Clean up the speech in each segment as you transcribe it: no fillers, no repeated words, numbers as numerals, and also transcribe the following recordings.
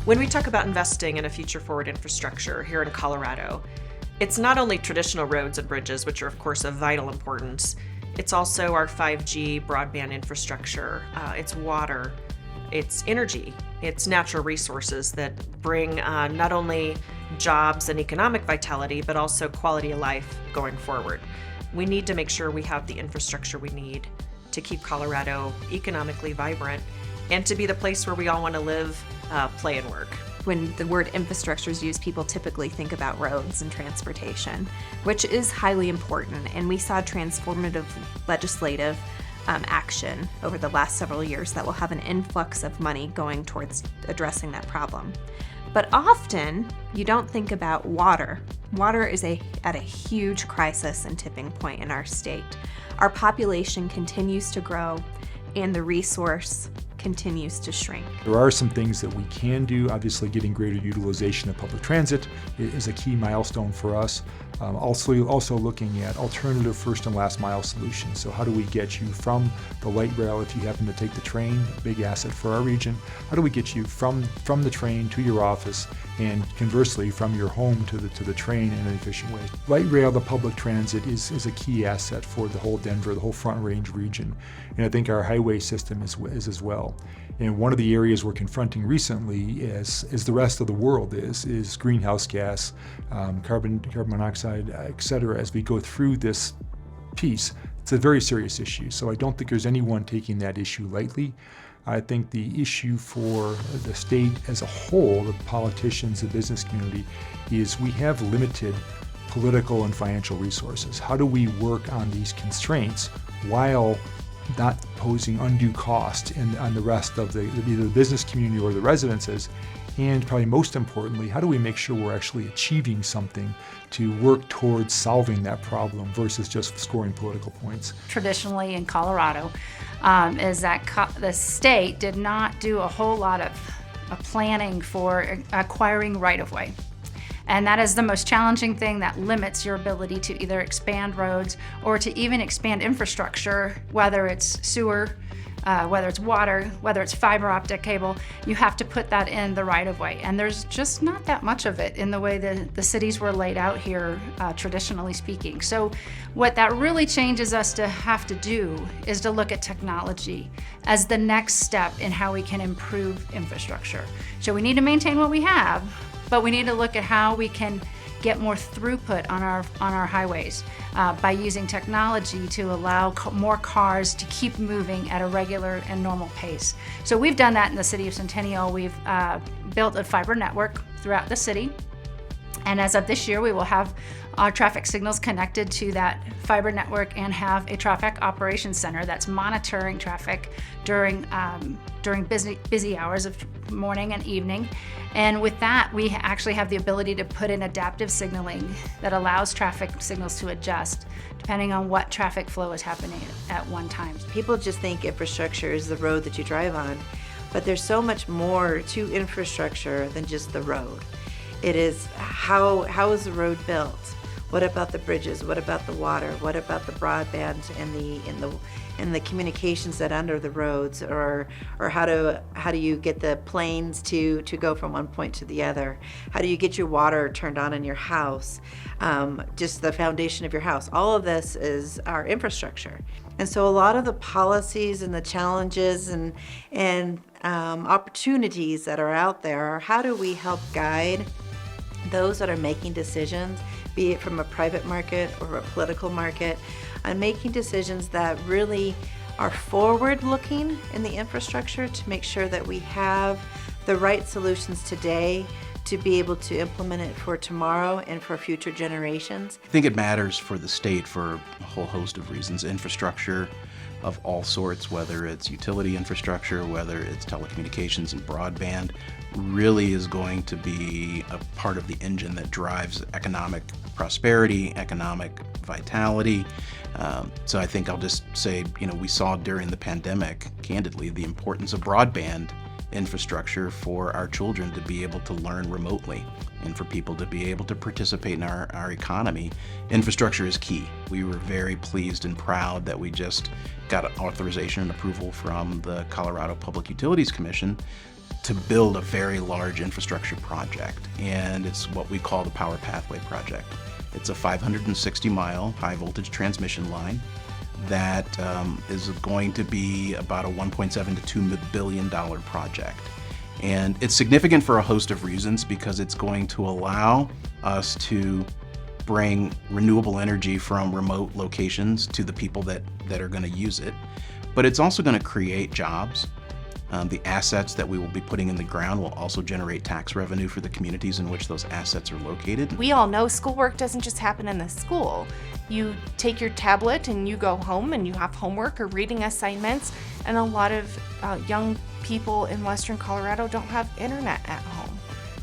When we talk about investing in a future-forward infrastructure here in Colorado, it's not only traditional roads and bridges, which are of course of vital importance, it's also our 5G broadband infrastructure, it's water, it's energy, it's natural resources that bring not only jobs and economic vitality, but also quality of life going forward. We need to make sure we have the infrastructure we need to keep Colorado economically vibrant and to be the place where we all want to live, play, and work. When the word infrastructure is used, people typically think about roads and transportation, which is highly important. And we saw transformative legislative action over the last several years that will have an influx of money going towards addressing that problem. But often, you don't think about water. Water is at a huge crisis and tipping point in our state. Our population continues to grow, and the resource continues to shrink. There are some things that we can do. Obviously, getting greater utilization of public transit is a key milestone for us. Also looking at alternative first and last mile solutions. So how do we get you from the light rail if you happen to take the train, a big asset for our region? How do we get you from the train to your office, and conversely from your home to the train in an efficient way? Light rail, the public transit is a key asset for the whole Denver, the whole Front Range region. And I think our highway system is as well. And one of the areas we're confronting recently, as the rest of the world is greenhouse gas, carbon monoxide, et cetera. As we go through this piece, it's a very serious issue. So I don't think there's anyone taking that issue lightly. I think the issue for the state as a whole, the politicians, the business community, is we have limited political and financial resources. How do we work on these constraints while not posing undue cost on the rest of either the business community or the residences? And probably most importantly, how do we make sure we're actually achieving something to work towards solving that problem versus just scoring political points? Traditionally in Colorado, is that the state did not do a whole lot of planning for acquiring right-of-way. And that is the most challenging thing that limits your ability to either expand roads or to even expand infrastructure, whether it's sewer, whether it's water, whether it's fiber optic cable. You have to put that in the right of way. And there's just not that much of it in the way that the cities were laid out here, traditionally speaking. So what that really changes us to have to do is to look at technology as the next step in how we can improve infrastructure. So we need to maintain what we have, but we need to look at how we can get more throughput on our highways by using technology to allow more cars to keep moving at a regular and normal pace. So we've done that in the city of Centennial. We've built a fiber network throughout the city. And as of this year, we will have our traffic signals connected to that fiber network and have a traffic operations center that's monitoring traffic during busy hours of morning and evening. And with that, we actually have the ability to put in adaptive signaling that allows traffic signals to adjust depending on what traffic flow is happening at one time. People just think infrastructure is the road that you drive on, but there's so much more to infrastructure than just the road. It is how is the road built? What about the bridges? What about the water? What about the broadband and the communications that under the roads? Or how do you get the planes to go from one point to the other? How do you get your water turned on in your house? Just the foundation of your house. All of this is our infrastructure. And so a lot of the policies and the challenges and opportunities that are out there are how do we help guide those that are making decisions, be it from a private market or a political market, on making decisions that really are forward-looking in the infrastructure to make sure that we have the right solutions today to be able to implement it for tomorrow and for future generations. I think it matters for the state for a whole host of reasons. Infrastructure of all sorts, whether it's utility infrastructure, whether it's telecommunications and broadband, really is going to be a part of the engine that drives economic prosperity, economic vitality. So I think I'll just say, we saw during the pandemic, candidly, the importance of broadband infrastructure for our children to be able to learn remotely and for people to be able to participate in our economy. Infrastructure is key. We were very pleased and proud that we just got authorization and approval from the Colorado Public Utilities Commission to build a very large infrastructure project, and it's what we call the Power Pathway Project. It's a 560-mile high-voltage transmission line that is going to be about a $1.7 to $2 billion project. And it's significant for a host of reasons, because it's going to allow us to bring renewable energy from remote locations to the people that are going to use it. But it's also going to create jobs. The assets that we will be putting in the ground will also generate tax revenue for the communities in which those assets are located. We all know schoolwork doesn't just happen in the school. You take your tablet and you go home and you have homework or reading assignments, and a lot of young people in Western Colorado don't have internet at home.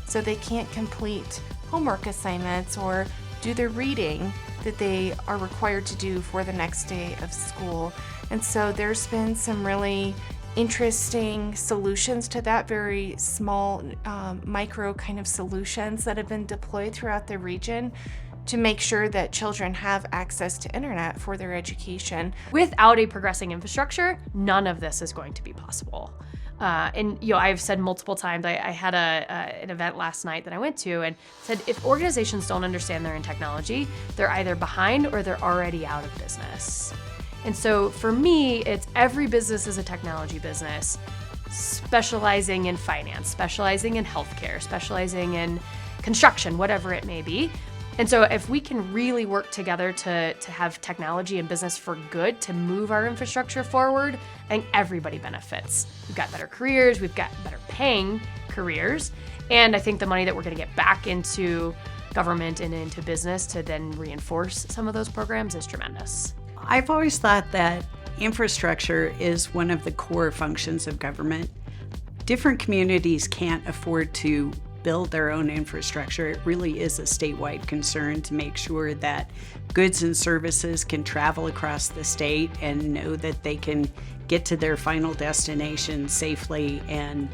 So they can't complete homework assignments or do the reading that they are required to do for the next day of school. And so there's been some really interesting solutions to that, very small micro kind of solutions that have been deployed throughout the region to make sure that children have access to internet for their education. Without a progressing infrastructure, none of this is going to be possible. And I've said multiple times, I had an event last night that I went to and said, if organizations don't understand they're in technology, they're either behind or they're already out of business. And so for me, it's every business is a technology business, specializing in finance, specializing in healthcare, specializing in construction, whatever it may be. And so if we can really work together to have technology and business for good, to move our infrastructure forward, I think everybody benefits. We've got better careers, we've got better paying careers, and I think the money that we're going to get back into government and into business to then reinforce some of those programs is tremendous. I've always thought that infrastructure is one of the core functions of government. Different communities can't afford to build their own infrastructure. It really is a statewide concern to make sure that goods and services can travel across the state and know that they can get to their final destination safely and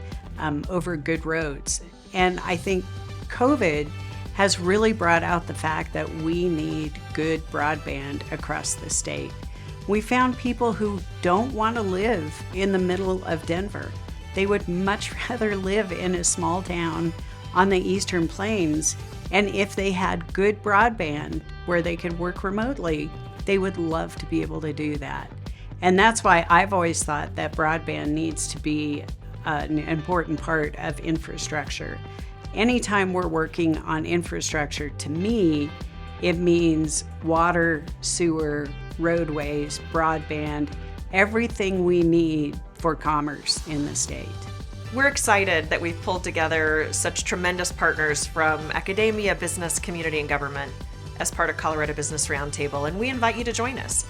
over good roads. And I think COVID has really brought out the fact that we need good broadband across the state. We found people who don't want to live in the middle of Denver. They would much rather live in a small town on the Eastern Plains, and if they had good broadband where they could work remotely, they would love to be able to do that. And that's why I've always thought that broadband needs to be an important part of infrastructure. Anytime we're working on infrastructure, to me, it means water, sewer, roadways, broadband, everything we need for commerce in the state. We're excited that we've pulled together such tremendous partners from academia, business, community, and government as part of Colorado Business Roundtable, and we invite you to join us.